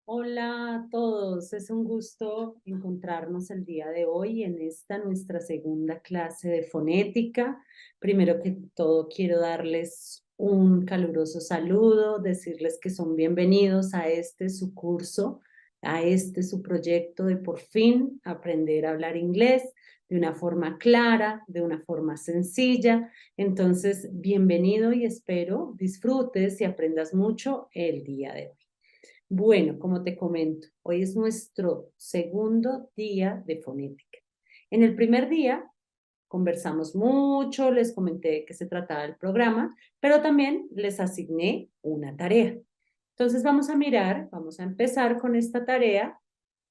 Hola a todos, es un gusto encontrarnos el día de hoy en esta nuestra segunda clase de fonética. Primero que todo quiero darles un caluroso saludo, decirles que son bienvenidos a este su curso, a este su proyecto de por fin aprender a hablar inglés de una forma clara, de una forma sencilla. Entonces, bienvenido y espero disfrutes y aprendas mucho el día de hoy. Bueno, como te comento, hoy es nuestro segundo día de fonética. En el primer día conversamos mucho, les comenté de qué se trataba el programa, pero también les asigné una tarea. Entonces vamos a empezar con esta tarea,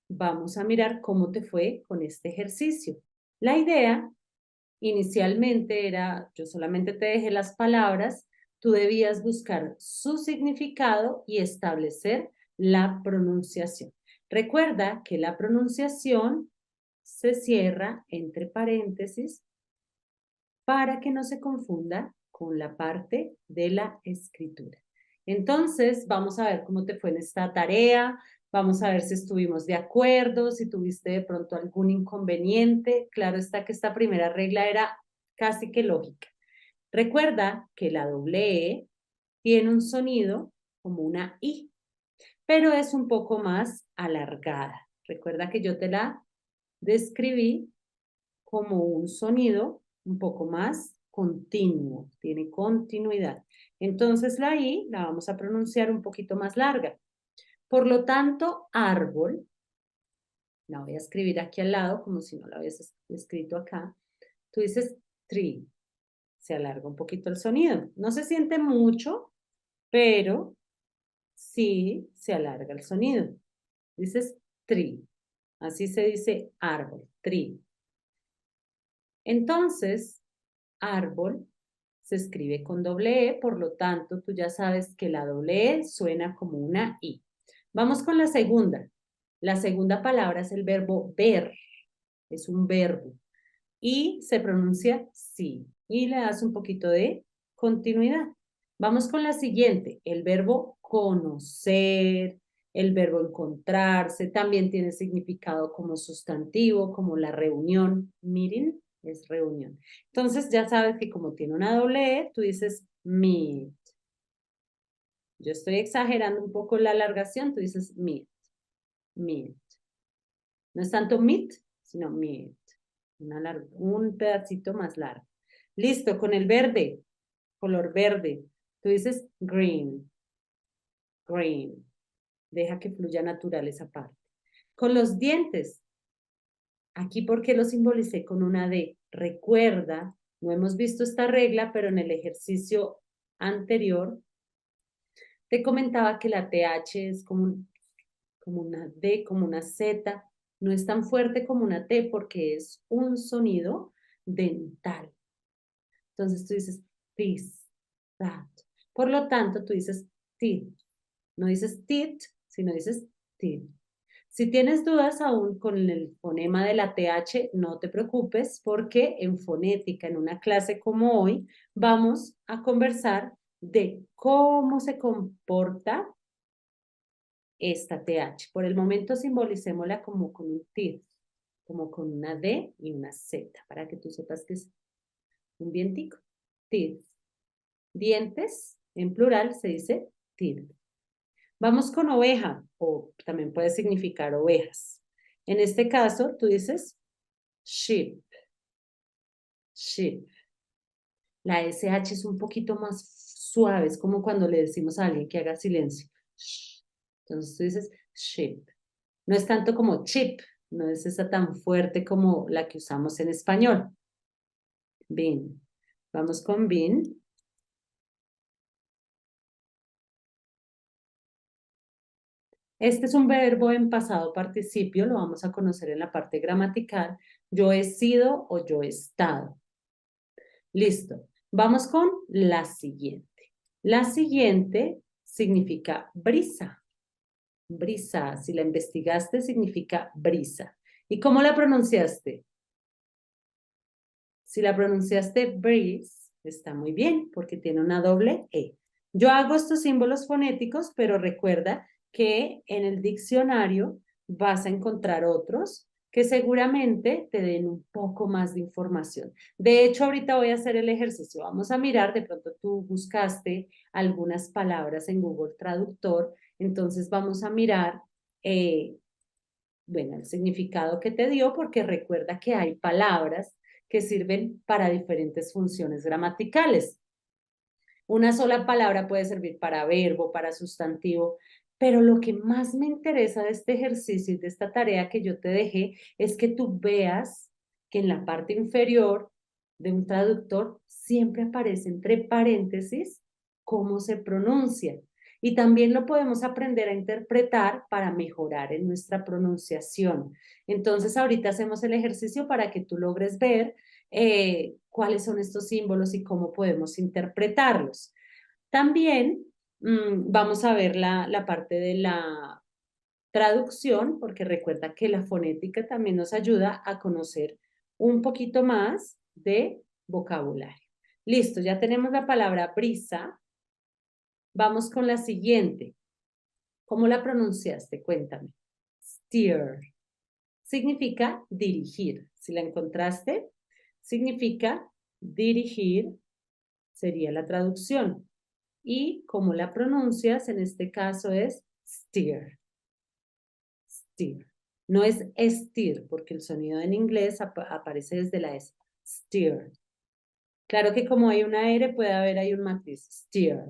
vamos a mirar cómo te fue con este ejercicio. La idea inicialmente era, yo solamente te dejé las palabras, tú debías buscar su significado y establecer la pronunciación. Recuerda que la pronunciación se cierra entre paréntesis para que no se confunda con la parte de la escritura. Entonces, vamos a ver cómo te fue en esta tarea, vamos a ver si estuvimos de acuerdo, si tuviste de pronto algún inconveniente. Claro está que esta primera regla era casi que lógica. Recuerda que la doble E tiene un sonido como una I, pero es un poco más alargada. Recuerda que yo te la describí como un sonido un poco más continuo, tiene continuidad. Entonces la I la vamos a pronunciar un poquito más larga. Por lo tanto, árbol, la voy a escribir aquí al lado como si no la hubieses escrito acá. Tú dices tree, se alarga un poquito el sonido. No se siente mucho, pero sí se alarga el sonido. Dices tree, así se dice árbol, tree. Entonces, árbol se escribe con doble E, por lo tanto, tú ya sabes que la doble E suena como una I. Vamos con la segunda. La segunda palabra es el verbo ver, es un verbo y se pronuncia sí y le das un poquito de continuidad. Vamos con la siguiente, el verbo conocer, el verbo encontrarse, también tiene significado como sustantivo, como la reunión, meeting es reunión. Entonces ya sabes que como tiene una doble E, tú dices meet. Yo estoy exagerando un poco la alargación, tú dices meet, meet. No es tanto meet, sino meet. Un pedacito más largo. Listo, con el verde, color verde. Tú dices green, green. Deja que fluya natural esa parte. Con los dientes, aquí porque lo simbolicé con una D. Recuerda, no hemos visto esta regla, pero en el ejercicio anterior te comentaba que la TH es como una D, como una Z. No es tan fuerte como una T porque es un sonido dental. Entonces tú dices this, that. Por lo tanto, tú dices teeth. No dices teeth, sino dices teeth. Si tienes dudas aún con el fonema de la TH, no te preocupes porque en fonética, en una clase como hoy, vamos a conversar de cómo se comporta esta TH. Por el momento simbolicémosla como con un teeth, como con una D y una Z, para que tú sepas que es un vientico. Teeth. Dientes, en plural se dice teeth. Vamos con oveja, o también puede significar ovejas. En este caso, tú dices sheep, sheep. La SH es un poquito más suave, es como cuando le decimos a alguien que haga silencio. Entonces tú dices sheep. No es tanto como chip, no es esa tan fuerte como la que usamos en español. Bean. Vamos con bean. Este es un verbo en pasado participio, lo vamos a conocer en la parte gramatical. Yo he sido o yo he estado. Listo. Vamos con la siguiente. La siguiente significa brisa. Brisa, si la investigaste, significa brisa. ¿Y cómo la pronunciaste? Si la pronunciaste breeze, está muy bien porque tiene una doble E. Yo hago estos símbolos fonéticos, pero recuerda que en el diccionario vas a encontrar otros que seguramente te den un poco más de información. De hecho, ahorita voy a hacer el ejercicio. Vamos a mirar, de pronto tú buscaste algunas palabras en Google Traductor, entonces vamos a mirar, bueno, el significado que te dio, porque recuerda que hay palabras que sirven para diferentes funciones gramaticales. Una sola palabra puede servir para verbo, para sustantivo, pero lo que más me interesa de este ejercicio y de esta tarea que yo te dejé es que tú veas que en la parte inferior de un traductor siempre aparece entre paréntesis cómo se pronuncia. Y también lo podemos aprender a interpretar para mejorar en nuestra pronunciación. Entonces, ahorita hacemos el ejercicio para que tú logres ver cuáles son estos símbolos y cómo podemos interpretarlos. También vamos a ver la parte de la traducción, porque recuerda que la fonética también nos ayuda a conocer un poquito más de vocabulario. Listo, ya tenemos la palabra brisa. Vamos con la siguiente. ¿Cómo la pronunciaste? Cuéntame. Steer. Significa dirigir. Si la encontraste, significa dirigir, sería la traducción. Y como la pronuncias, en este caso es steer. Steer. No es steer, porque el sonido en inglés aparece desde la S. Steer. Claro que como hay una R, puede haber ahí un matiz. Steer.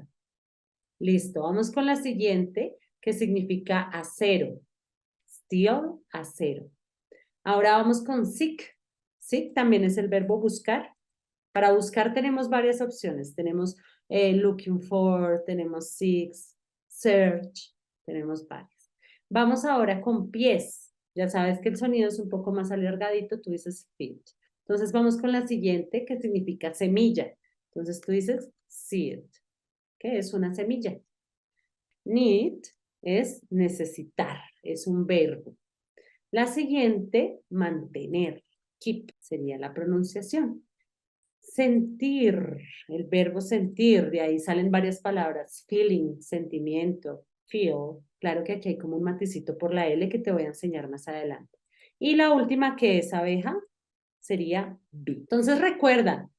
Listo, vamos con la siguiente, que significa acero. Steel, acero. Ahora vamos con seek. Seek también es el verbo buscar. Para buscar tenemos varias opciones. Tenemos looking for, tenemos seek, search, tenemos varias. Vamos ahora con pies. Ya sabes que el sonido es un poco más alargadito, tú dices feet. Entonces vamos con la siguiente, que significa semilla. Entonces tú dices seed, que es una semilla. Need es necesitar, es un verbo. La siguiente, mantener. Keep sería la pronunciación. Sentir, el verbo sentir, de ahí salen varias palabras. Feeling, sentimiento, feel. Claro que aquí hay como un maticito por la L que te voy a enseñar más adelante. Y la última, que es abeja, sería bee. Entonces recuerda,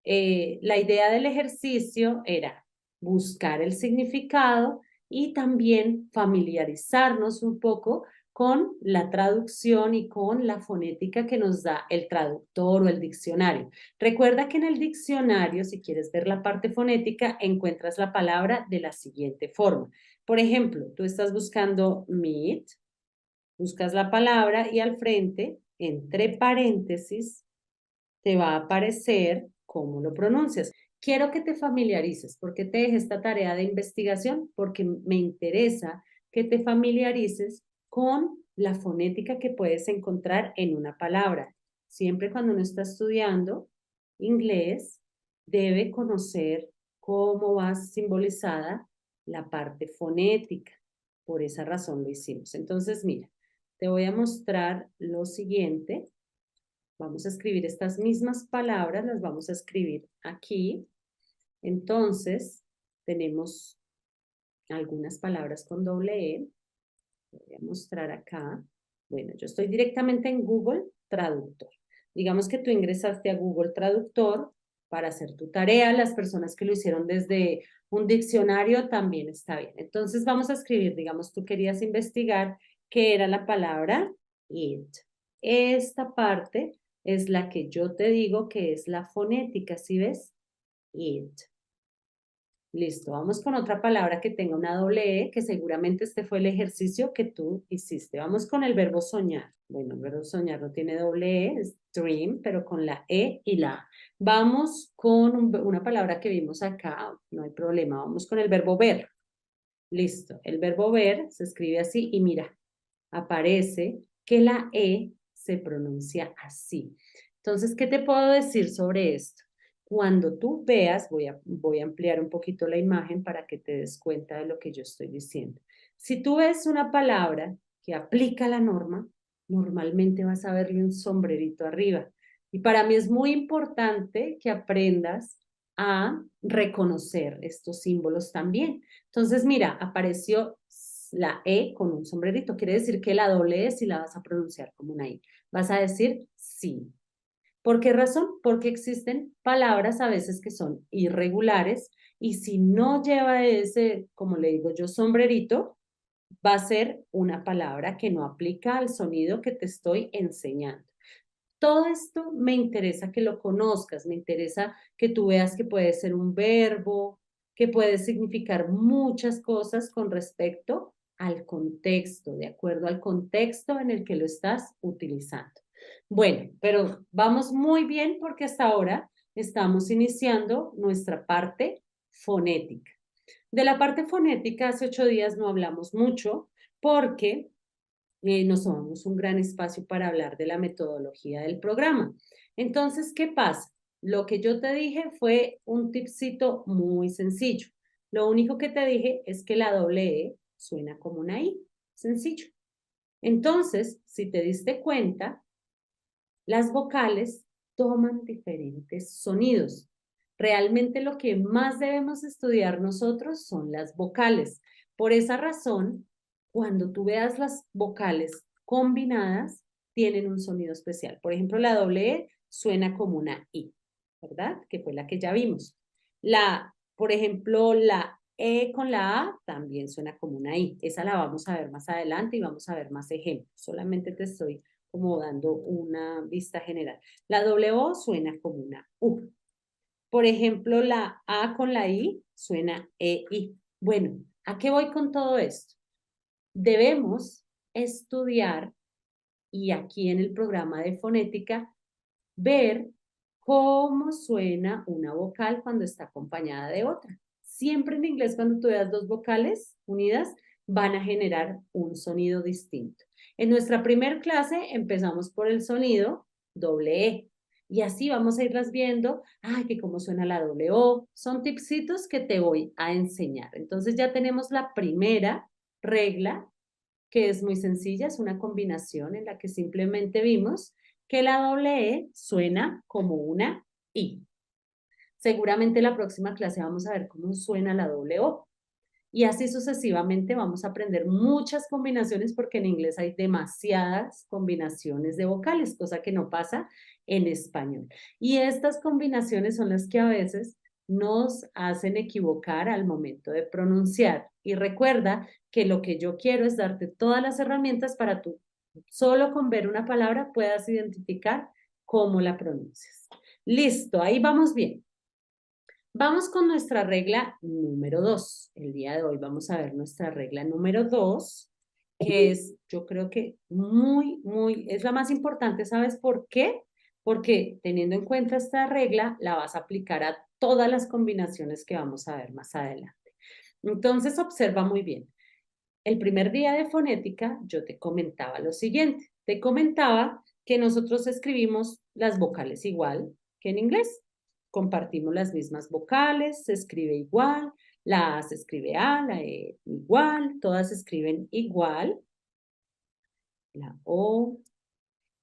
la idea del ejercicio era buscar el significado y también familiarizarnos un poco con la traducción y con la fonética que nos da el traductor o el diccionario. Recuerda que en el diccionario, si quieres ver la parte fonética, encuentras la palabra de la siguiente forma. Por ejemplo, tú estás buscando meet, buscas la palabra y al frente, entre paréntesis, te va a aparecer cómo lo pronuncias. Quiero que te familiarices. ¿Por qué te dejé esta tarea de investigación? Porque me interesa que te familiarices con la fonética que puedes encontrar en una palabra. Siempre cuando uno está estudiando inglés, debe conocer cómo va simbolizada la parte fonética. Por esa razón lo hicimos. Entonces, mira, te voy a mostrar lo siguiente. Vamos a escribir estas mismas palabras, las vamos a escribir aquí. Entonces, tenemos algunas palabras con doble E. Voy a mostrar acá. Bueno, yo estoy directamente en Google Traductor. Digamos que tú ingresaste a Google Traductor para hacer tu tarea. Las personas que lo hicieron desde un diccionario también está bien. Entonces, vamos a escribir, digamos, tú querías investigar qué era la palabra it. Esta parte es la que yo te digo que es la fonética, ¿sí ves? It. Listo, vamos con otra palabra que tenga una doble E, que seguramente este fue el ejercicio que tú hiciste. Vamos con el verbo soñar. Bueno, el verbo soñar no tiene doble E, es dream, pero con la E y la A. Vamos con una palabra que vimos acá, no hay problema. Vamos con el verbo ver. Listo, el verbo ver se escribe así y mira, aparece que la E se pronuncia así. Entonces, ¿qué te puedo decir sobre esto? Cuando tú veas, voy a ampliar un poquito la imagen para que te des cuenta de lo que yo estoy diciendo. Si tú ves una palabra que aplica la norma, normalmente vas a verle un sombrerito arriba. Y para mí es muy importante que aprendas a reconocer estos símbolos también. Entonces, mira, apareció la E con un sombrerito. Quiere decir que la doble E sí la vas a pronunciar como una I. Vas a decir sí. ¿Por qué razón? Porque existen palabras a veces que son irregulares y si no lleva ese, como le digo yo, sombrerito, va a ser una palabra que no aplica al sonido que te estoy enseñando. Todo esto me interesa que lo conozcas, me interesa que tú veas que puede ser un verbo, que puede significar muchas cosas con respecto al contexto, de acuerdo al contexto en el que lo estás utilizando. Bueno, pero vamos muy bien porque hasta ahora estamos iniciando nuestra parte fonética. De la parte fonética, hace 8 días no hablamos mucho porque nos tomamos un gran espacio para hablar de la metodología del programa. Entonces, ¿qué pasa? Lo que yo te dije fue un tipcito muy sencillo. Lo único que te dije es que la doble E suena como una I. Sencillo. Entonces, si te diste cuenta, las vocales toman diferentes sonidos. Realmente lo que más debemos estudiar nosotros son las vocales. Por esa razón, cuando tú veas las vocales combinadas, tienen un sonido especial. Por ejemplo, la doble E suena como una I, ¿verdad? Que fue la que ya vimos. Por ejemplo, la E con la A también suena como una I. Esa la vamos a ver más adelante y vamos a ver más ejemplos. Solamente te estoy como dando una vista general. La W suena como una U. Por ejemplo, la A con la I suena EI. Bueno, ¿a qué voy con todo esto? Debemos estudiar, y aquí en el programa de fonética, ver cómo suena una vocal cuando está acompañada de otra. Siempre en inglés, cuando tú veas dos vocales unidas, van a generar un sonido distinto. En nuestra primer clase empezamos por el sonido doble E. Y así vamos a irlas viendo, ay, que cómo suena la doble O. Son tipsitos que te voy a enseñar. Entonces ya tenemos la primera regla, que es muy sencilla, es una combinación en la que simplemente vimos que la doble E suena como una I. Seguramente la próxima clase vamos a ver cómo suena la doble O. Y así sucesivamente vamos a aprender muchas combinaciones porque en inglés hay demasiadas combinaciones de vocales, cosa que no pasa en español. Y estas combinaciones son las que a veces nos hacen equivocar al momento de pronunciar. Y recuerda que lo que yo quiero es darte todas las herramientas para tú, solo con ver una palabra, puedas identificar cómo la pronuncias. Listo, ahí vamos bien. Vamos con nuestra regla número 2. El día de hoy vamos a ver nuestra regla número 2, que es, yo creo que es la más importante. ¿Sabes por qué? Porque teniendo en cuenta esta regla, la vas a aplicar a todas las combinaciones que vamos a ver más adelante. Entonces, observa muy bien. El primer día de fonética, yo te comentaba lo siguiente. Te comentaba que nosotros escribimos las vocales igual que en inglés. Compartimos las mismas vocales, se escribe igual, la A se escribe A, la E igual, todas se escriben igual, la O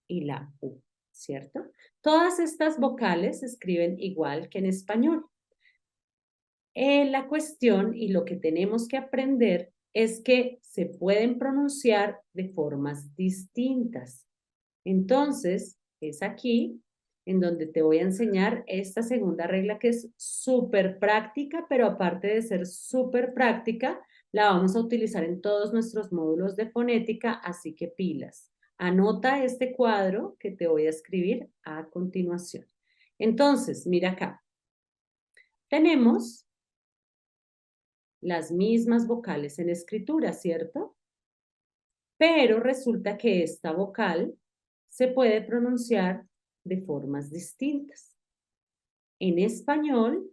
y la U, ¿cierto? Todas estas vocales se escriben igual que en español. La cuestión y lo que tenemos que aprender es que se pueden pronunciar de formas distintas. Entonces, es aquí en donde te voy a enseñar esta segunda regla que es súper práctica, pero aparte de ser súper práctica, la vamos a utilizar en todos nuestros módulos de fonética, así que pilas. Anota este cuadro que te voy a escribir a continuación. Entonces, mira acá. Tenemos las mismas vocales en escritura, ¿cierto? Pero resulta que esta vocal se puede pronunciar de formas distintas. En español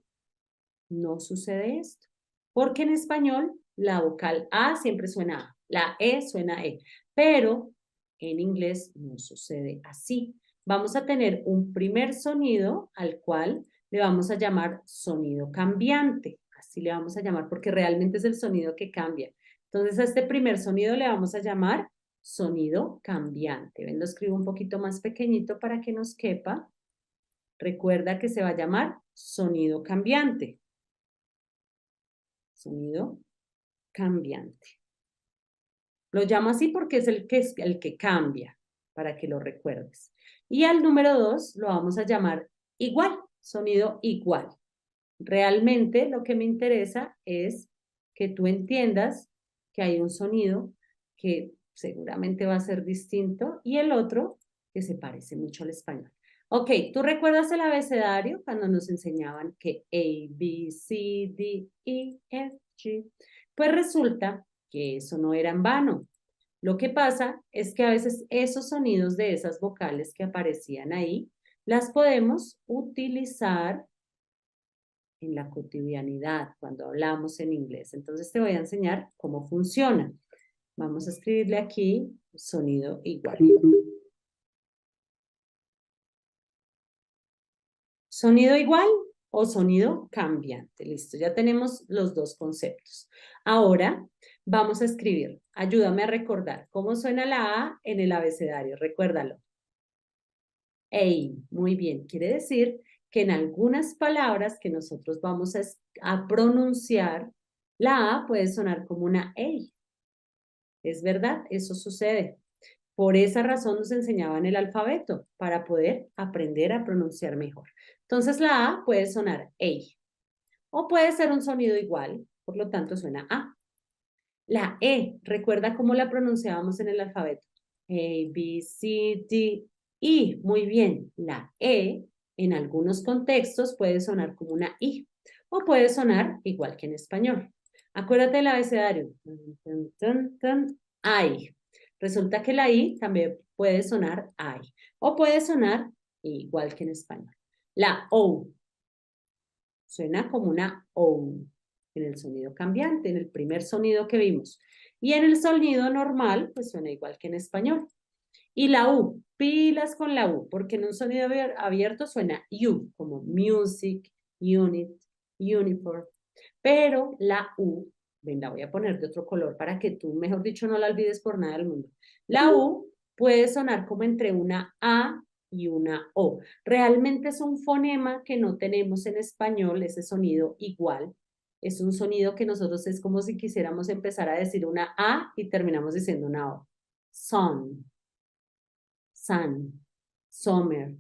no sucede esto, porque en español la vocal A siempre suena A, la E suena E, pero en inglés no sucede así. Vamos a tener un primer sonido al cual le vamos a llamar sonido cambiante, así le vamos a llamar porque realmente es el sonido que cambia. Entonces a este primer sonido le vamos a llamar sonido cambiante. Ven, lo escribo un poquito más pequeñito para que nos quepa. Recuerda que se va a llamar sonido cambiante. Sonido cambiante. Lo llamo así porque es el que cambia, para que lo recuerdes. Y al número 2 lo vamos a llamar igual, sonido igual. Realmente lo que me interesa es que tú entiendas que hay un sonido que seguramente va a ser distinto y el otro que se parece mucho al español. Ok, ¿tú recuerdas el abecedario cuando nos enseñaban que A, B, C, D, E, F, G? Pues resulta que eso no era en vano. Lo que pasa es que a veces esos sonidos de esas vocales que aparecían ahí, las podemos utilizar en la cotidianidad, cuando hablamos en inglés. Entonces te voy a enseñar cómo funciona. Vamos a escribirle aquí sonido igual. Sonido igual o sonido cambiante. Listo, ya tenemos los dos conceptos. Ahora vamos a escribir. Ayúdame a recordar cómo suena la A en el abecedario. Recuérdalo. Ey, muy bien. Quiere decir que en algunas palabras que nosotros vamos a pronunciar, la A puede sonar como una ey. Es verdad, eso sucede. Por esa razón nos enseñaban el alfabeto, para poder aprender a pronunciar mejor. Entonces la A puede sonar ey, o puede ser un sonido igual, por lo tanto suena A. La E, recuerda cómo la pronunciábamos en el alfabeto. A, B, C, D, E. Muy bien, la E en algunos contextos puede sonar como una I, o puede sonar igual que en español. Acuérdate del abecedario. I. Resulta que la I también puede sonar I, o puede sonar igual que en español. La O suena como una O en el sonido cambiante, en el primer sonido que vimos. Y en el sonido normal, pues suena igual que en español. Y la U, pilas con la U, porque en un sonido abierto suena U, como music, unit, uniform. Pero la U, ven, la voy a poner de otro color para que tú, mejor dicho, no la olvides por nada del mundo. La U puede sonar como entre una A y una O. Realmente es un fonema que no tenemos en español, ese sonido igual. Es un sonido que nosotros es como si quisiéramos empezar a decir una A y terminamos diciendo una O. Son, sun, summer.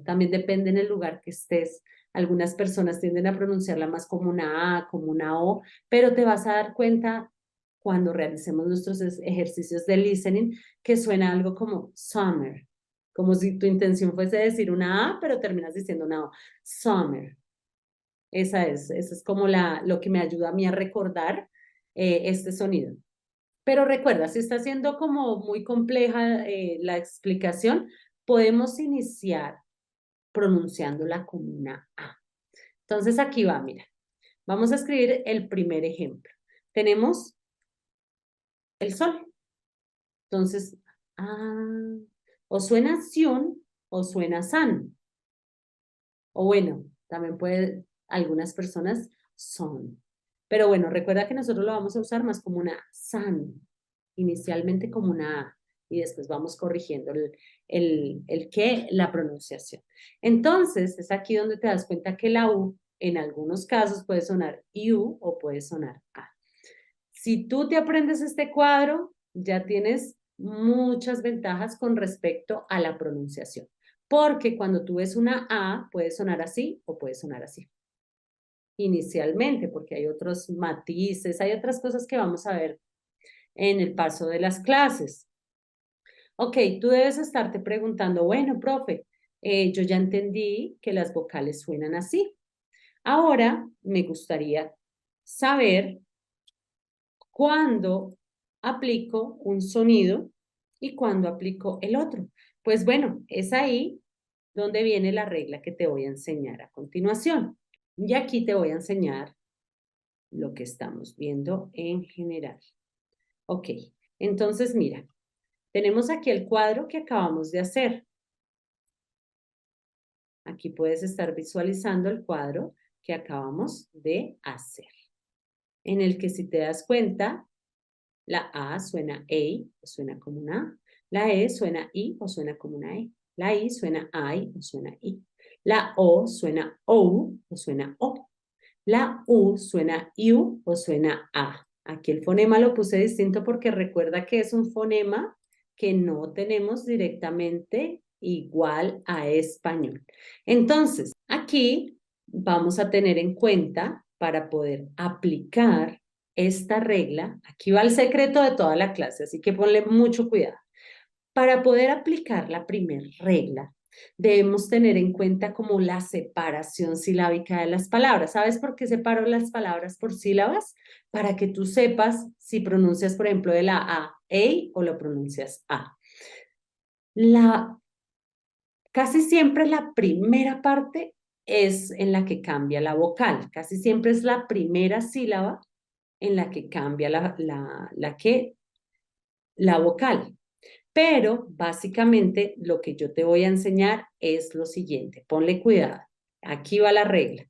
También depende en el lugar que estés. Algunas personas tienden a pronunciarla más como una A, como una O, pero te vas a dar cuenta cuando realicemos nuestros ejercicios de listening que suena algo como summer, como si tu intención fuese decir una A, pero terminas diciendo una O. Summer. Esa es como lo que me ayuda a mí a recordar este sonido. Pero recuerda, si está siendo como muy compleja la explicación, podemos iniciar pronunciándola como una A. Entonces aquí va, mira. Vamos a escribir el primer ejemplo. Tenemos el sol. Entonces, ah, o suena Sion o suena San. O bueno, también puede algunas personas son. Pero bueno, recuerda que nosotros lo vamos a usar más como una San, inicialmente como una A, y después vamos corrigiendo el que, la pronunciación. Entonces, es aquí donde te das cuenta que la U en algunos casos puede sonar U o puede sonar A. Si tú te aprendes este cuadro, ya tienes muchas ventajas con respecto a la pronunciación. Porque cuando tú ves una A, puede sonar así o puede sonar así. Inicialmente, porque hay otros matices, hay otras cosas que vamos a ver en el paso de las clases. Ok, tú debes estarte preguntando, bueno, profe, yo ya entendí que las vocales suenan así. Ahora me gustaría saber cuándo aplico un sonido y cuándo aplico el otro. Pues bueno, es ahí donde viene la regla que te voy a enseñar a continuación. Y aquí te voy a enseñar lo que estamos viendo en general. Ok, entonces mira, tenemos aquí el cuadro que acabamos de hacer. Aquí puedes estar visualizando el cuadro que acabamos de hacer, en el que si te das cuenta, la A suena A o suena como una A. La E suena I o suena como una E. La I suena I o suena I. La O suena O o suena O. La U suena U o suena A. Aquí el fonema lo puse distinto porque recuerda que es un fonema que no tenemos directamente igual a español. Entonces, aquí vamos a tener en cuenta para poder aplicar esta regla, aquí va el secreto de toda la clase, así que ponle mucho cuidado. Para poder aplicar la primera regla, debemos tener en cuenta como la separación silábica de las palabras. ¿Sabes por qué separo las palabras por sílabas? Para que tú sepas si pronuncias, por ejemplo, de la A, EI o lo pronuncias A. Casi siempre la primera parte es en la que cambia la vocal. Casi siempre es la primera sílaba en la que cambia la vocal. Pero básicamente lo que yo te voy a enseñar es lo siguiente. Ponle cuidado. Aquí va la regla.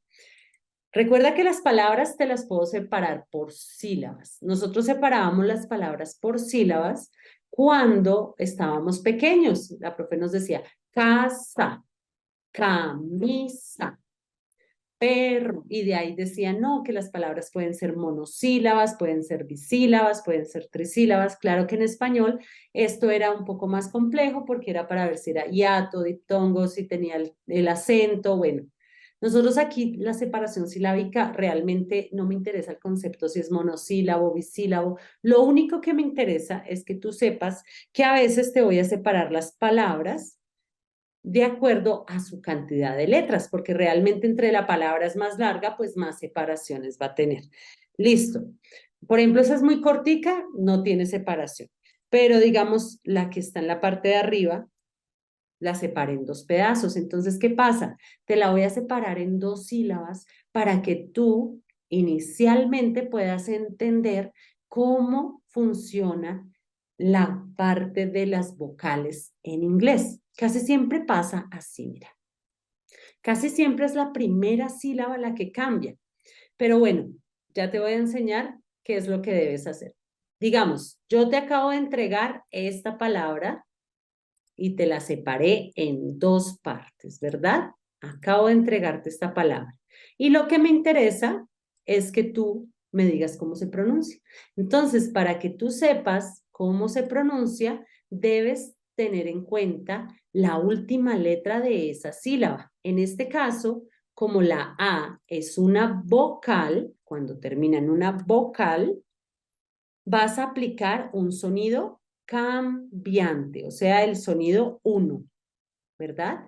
Recuerda que las palabras te las puedo separar por sílabas. Nosotros separábamos las palabras por sílabas cuando estábamos pequeños. La profe nos decía casa, camisa, perro, y de ahí decían, no, que las palabras pueden ser monosílabas, pueden ser bisílabas, pueden ser trisílabas. Claro que en español esto era un poco más complejo porque era para ver si era hiato, diptongo, si tenía el acento, bueno. Nosotros aquí la separación silábica realmente no me interesa el concepto si es monosílabo, bisílabo. Lo único que me interesa es que tú sepas que a veces te voy a separar las palabras de acuerdo a su cantidad de letras, porque realmente entre la palabra es más larga, pues más separaciones va a tener. Listo. Por ejemplo, esa es muy cortica, no tiene separación. Pero digamos, la que está en la parte de arriba, la separé en dos pedazos. Entonces, ¿qué pasa? Te la voy a separar en dos sílabas para que tú inicialmente puedas entender cómo funciona la parte de las vocales en inglés. Casi siempre pasa así, mira. Casi siempre es la primera sílaba la que cambia. Pero bueno, ya te voy a enseñar qué es lo que debes hacer. Digamos, yo te acabo de entregar esta palabra y te la separé en dos partes, ¿verdad? Acabo de entregarte esta palabra. Y lo que me interesa es que tú me digas cómo se pronuncia. Entonces, para que tú sepas cómo se pronuncia, debes tener en cuenta la última letra de esa sílaba. En este caso, como la A es una vocal, cuando termina en una vocal, vas a aplicar un sonido cambiante, o sea, el sonido 1, ¿verdad?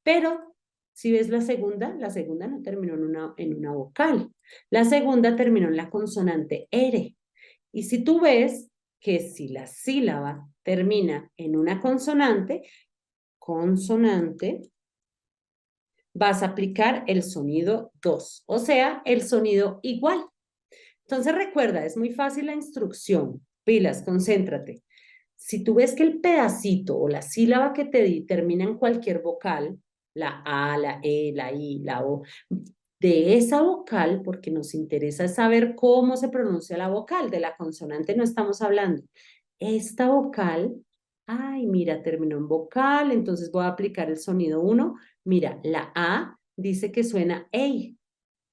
Pero si ves la segunda no terminó en una vocal. La segunda terminó en la consonante R. Y si tú ves que si la sílaba termina en una consonante, consonante, vas a aplicar el sonido 2, o sea, el sonido igual. Entonces recuerda, es muy fácil la instrucción. Pilas, concéntrate. Si tú ves que el pedacito o la sílaba que te di termina en cualquier vocal, la A, la E, la I, la O, de esa vocal, porque nos interesa saber cómo se pronuncia la vocal, de la consonante no estamos hablando. Esta vocal, ay, mira, terminó en vocal, entonces voy a aplicar el sonido 1. Mira, la A dice que suena EI.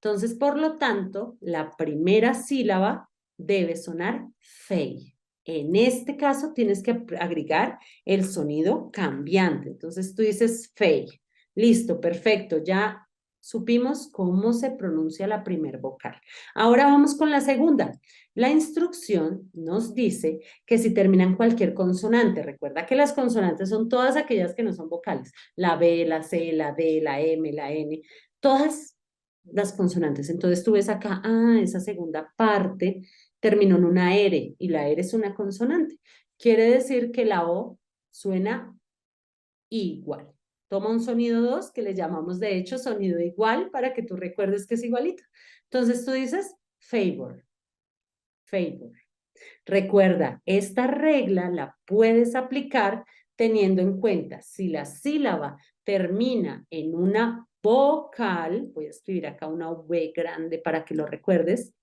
Entonces, por lo tanto, la primera sílaba debe sonar fei. En este caso, tienes que agregar el sonido cambiante. Entonces, tú dices fei. Listo, perfecto. Ya supimos cómo se pronuncia la primer vocal. Ahora vamos con la segunda. La instrucción nos dice que si terminan cualquier consonante, recuerda que las consonantes son todas aquellas que no son vocales. La B, la C, la D, la M, la N, todas las consonantes. Entonces tú ves acá, esa segunda parte terminó en una R y la R es una consonante. Quiere decir que la O suena igual. Toma un sonido 2 que le llamamos de hecho sonido igual para que tú recuerdes que es igualito. Entonces tú dices favor, favor. Recuerda, esta regla la puedes aplicar teniendo en cuenta si la sílaba termina en una vocal, voy a escribir acá una V grande para que lo recuerdes,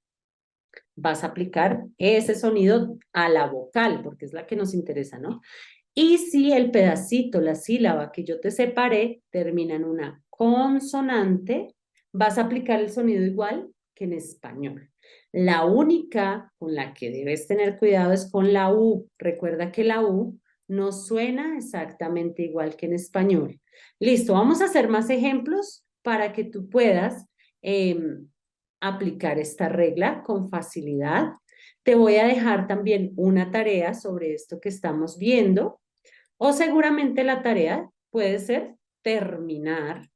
vas a aplicar ese sonido a la vocal, porque es la que nos interesa, ¿no? Y si el pedacito, la sílaba que yo te separé, termina en una consonante, vas a aplicar el sonido igual que en español. La única con la que debes tener cuidado es con la U. Recuerda que la U no suena exactamente igual que en español. Listo, vamos a hacer más ejemplos para que tú puedas aplicar esta regla con facilidad. Te voy a dejar también una tarea sobre esto que estamos viendo, o seguramente la tarea puede ser terminar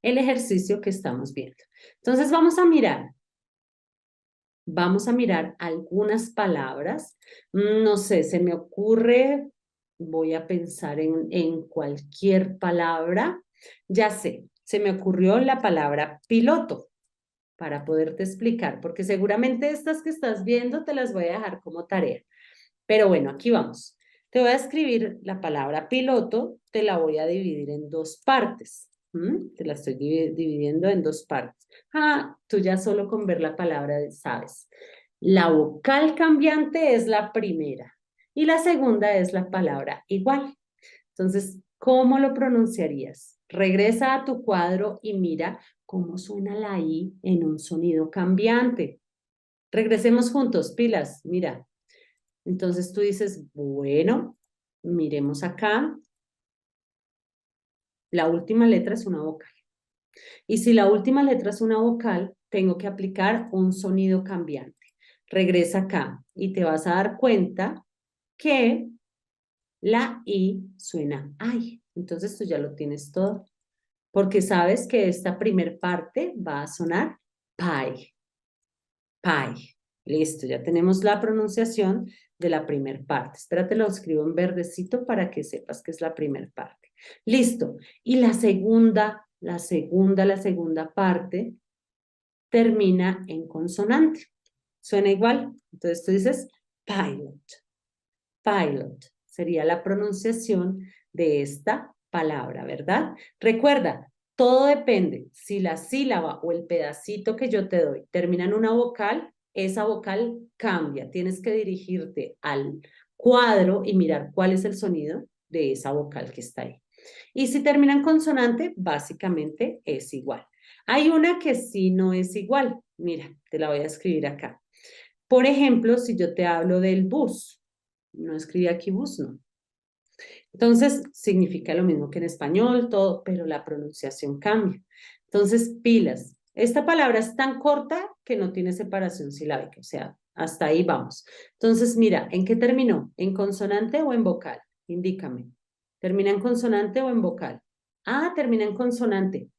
el ejercicio que estamos viendo. Entonces vamos a mirar algunas palabras. No sé, se me ocurre, voy a pensar en cualquier palabra. Ya sé, se me ocurrió la palabra piloto para poderte explicar, porque seguramente estas que estás viendo te las voy a dejar como tarea. Pero bueno, aquí vamos. Te voy a escribir la palabra piloto, te la voy a dividir en dos partes. Te la estoy dividiendo en dos partes. Ah, tú ya solo con ver la palabra sabes. La vocal cambiante es la primera y la segunda es la palabra igual. Entonces, ¿cómo lo pronunciarías? Regresa a tu cuadro y mira cómo suena la I en un sonido cambiante. Regresemos juntos, pilas, mira. Entonces tú dices, bueno, miremos acá, la última letra es una vocal. Y si la última letra es una vocal, tengo que aplicar un sonido cambiante. Regresa acá y te vas a dar cuenta que la I suena ay. Entonces tú ya lo tienes todo, porque sabes que esta primer parte va a sonar pie. Pie. Listo, ya tenemos la pronunciación de la primer parte. Espérate, lo escribo en verdecito para que sepas que es la primera parte. Listo. Y la segunda parte termina en consonante. Suena igual. Entonces tú dices pilot. Pilot sería la pronunciación de esta palabra, ¿verdad? Recuerda, todo depende. Si la sílaba o el pedacito que yo te doy termina en una vocal, esa vocal cambia. Tienes que dirigirte al cuadro y mirar cuál es el sonido de esa vocal que está ahí. Y si termina en consonante, básicamente es igual. Hay una que sí no es igual. Mira, te la voy a escribir acá. Por ejemplo, si yo te hablo del bus, no escribí aquí bus, no. Entonces, significa lo mismo que en español, todo, pero la pronunciación cambia. Entonces, pilas. Esta palabra es tan corta que no tiene separación silábica, o sea, hasta ahí vamos. Entonces, mira, ¿en qué terminó? ¿En consonante o en vocal? Indícame. ¿Termina en consonante o en vocal? Ah, termina en consonante,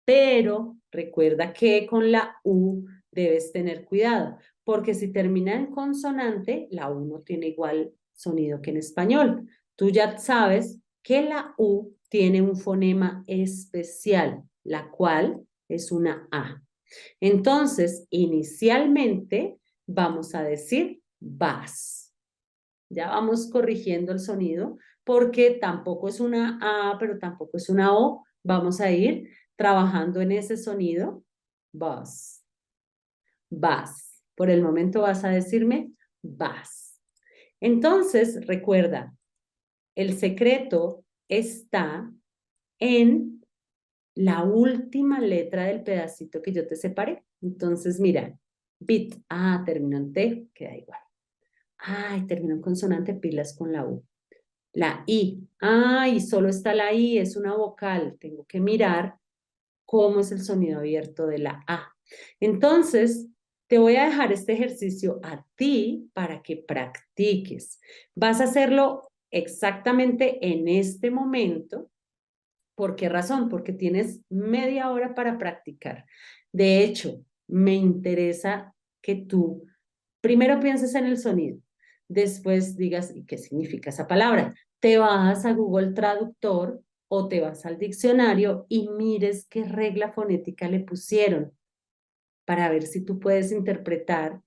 pero recuerda que con la U debes tener cuidado, porque si termina en consonante, la U no tiene igual sonido que en español. Tú ya sabes que la U tiene un fonema especial, la cual es una A. Entonces, inicialmente vamos a decir vas. Ya vamos corrigiendo el sonido porque tampoco es una A, pero tampoco es una O. Vamos a ir trabajando en ese sonido. Vas, vas. Por el momento vas a decirme vas. Entonces, recuerda, el secreto está en la última letra del pedacito que yo te separé. Entonces, mira, bit, ah, terminó en T, queda igual. Ay, terminó en consonante, pilas con la U. La I, ay, solo está la I, es una vocal. Tengo que mirar cómo es el sonido abierto de la A. Entonces, te voy a dejar este ejercicio a ti para que practiques. Vas a hacerlo exactamente en este momento. ¿Por qué razón? Porque tienes media hora para practicar. De hecho, me interesa que tú primero pienses en el sonido, después digas, ¿y qué significa esa palabra? Te vas a Google Traductor o te vas al diccionario y mires qué regla fonética le pusieron para ver si tú puedes interpretar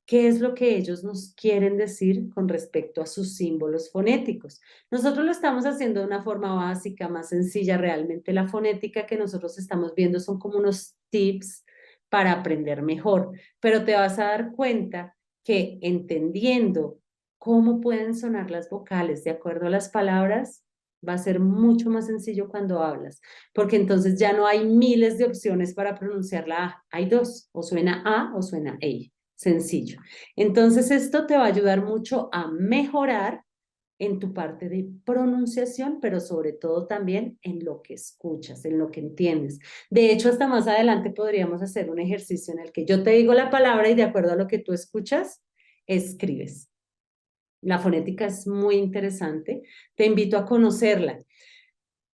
qué es lo que ellos nos quieren decir con respecto a sus símbolos fonéticos. Nosotros lo estamos haciendo de una forma básica, más sencilla. Realmente la fonética que nosotros estamos viendo son como unos tips para aprender mejor, pero te vas a dar cuenta que entendiendo cómo pueden sonar las vocales de acuerdo a las palabras, Va a ser mucho más sencillo cuando hablas, porque entonces ya no hay miles de opciones para pronunciar la A. Hay dos, o suena A o suena EI. Sencillo. Entonces esto te va a ayudar mucho a mejorar en tu parte de pronunciación, pero sobre todo también en lo que escuchas, en lo que entiendes. De hecho, hasta más adelante podríamos hacer un ejercicio en el que yo te digo la palabra y de acuerdo a lo que tú escuchas, escribes. La fonética es muy interesante. Te invito a conocerla.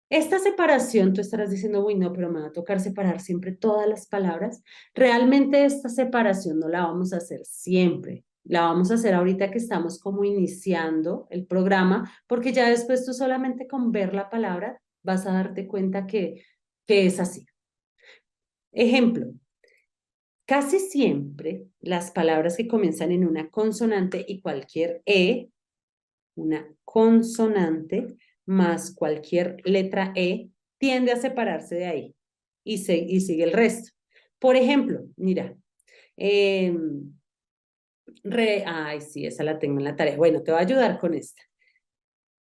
Esta separación, tú estarás diciendo, uy, no, pero me va a tocar separar siempre todas las palabras. Realmente esta separación no la vamos a hacer siempre. La vamos a hacer ahorita que estamos como iniciando el programa, porque ya después tú solamente con ver la palabra vas a darte cuenta que es así. Ejemplo, casi siempre las palabras que comienzan en una consonante y cualquier una consonante más cualquier letra tiende a separarse de ahí y sigue el resto. Por ejemplo, mira, eh, ay, sí, esa la tengo en la tarea. Bueno, te voy a ayudar con esta.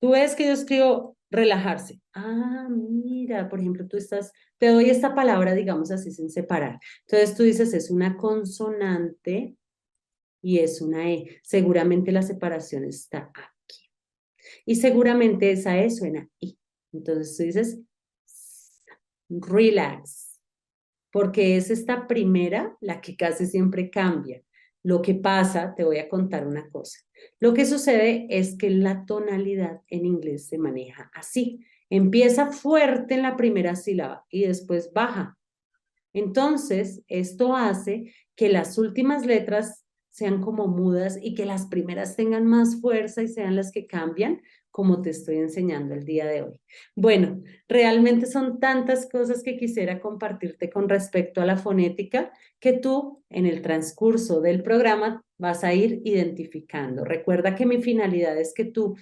Tú ves que yo escribo relajarse. Ah, mira, por ejemplo, te doy esta palabra, digamos así, sin separar. Entonces tú dices, es una consonante y es una E. Seguramente la separación está aquí. Y seguramente esa E suena I. Entonces tú dices, relax, porque es esta primera la que casi siempre cambia. Lo que pasa, te voy a contar una cosa. Lo que sucede es que la tonalidad en inglés se maneja así. Empieza fuerte en la primera sílaba y después baja. Entonces, esto hace que las últimas letras sean como mudas y que las primeras tengan más fuerza y sean las que cambian, como te estoy enseñando el día de hoy. Bueno, realmente son tantas cosas que quisiera compartirte con respecto a la fonética que tú en el transcurso del programa vas a ir identificando. Recuerda que mi finalidad es que tú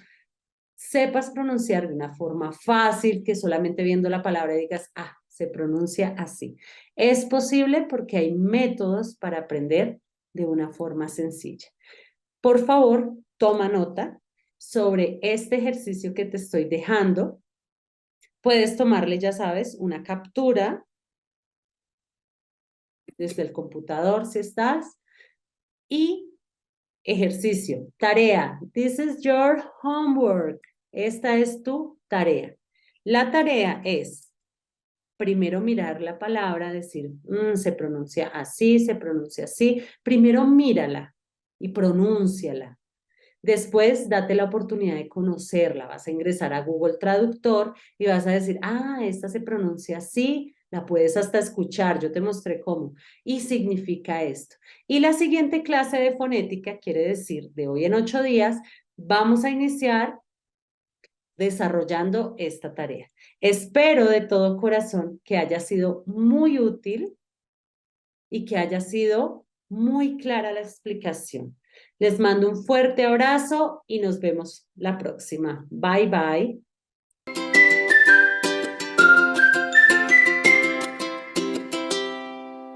sepas pronunciar de una forma fácil, que solamente viendo la palabra digas, ah, se pronuncia así. Es posible porque hay métodos para aprender de una forma sencilla. Por favor, toma nota sobre este ejercicio que te estoy dejando. Puedes tomarle, ya sabes, una captura desde el computador si estás y ejercicio, tarea. This is your homework. Esta es tu tarea. La tarea es primero mirar la palabra, decir, se pronuncia así, se pronuncia así. Primero mírala y pronúnciala. Después, date la oportunidad de conocerla. Vas a ingresar a Google Traductor y vas a decir, ah, esta se pronuncia así, la puedes hasta escuchar, yo te mostré cómo. Y significa esto. Y la siguiente clase de fonética quiere decir, de hoy en 8 días, vamos a iniciar desarrollando esta tarea. Espero de todo corazón que haya sido muy útil y que haya sido muy clara la explicación. Les mando un fuerte abrazo y nos vemos la próxima. Bye bye.